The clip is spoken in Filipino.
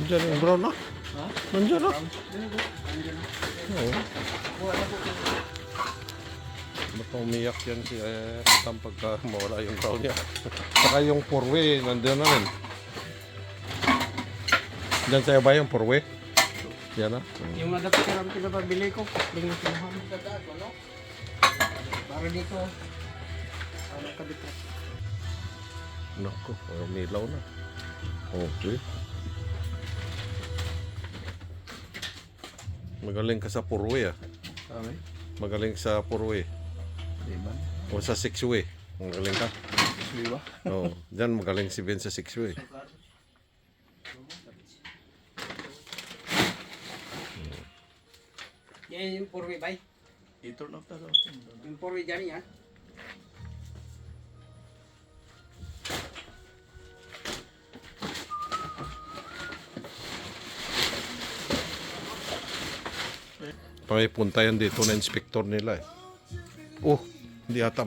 Nandiyan yung brown na. Ha? Nandiyan na. Oo. Ba't umiyak yan si Tam pagka mawala yung brown niya. Saka yung four-way, nandiyan na rin. Diyan sa'yo ba yung four-way? Yan na. Yung adapter ang pinapabili ko,ling na kinuha. Para dito. Para kabit na. Naku, umilaw na. Okay. Magaling ka sa four-way ah. Sabi? Magaling sa four-way. Diba? O sa six-way. Magaling ka. Diba? Oo. Diyan magaling si Ben sa six-way. Yan yung 4-way bay. I-turn off na daw. Yung 4-way dyan yan. May punta yan dito na inspector nila eh. Oh, hindi ata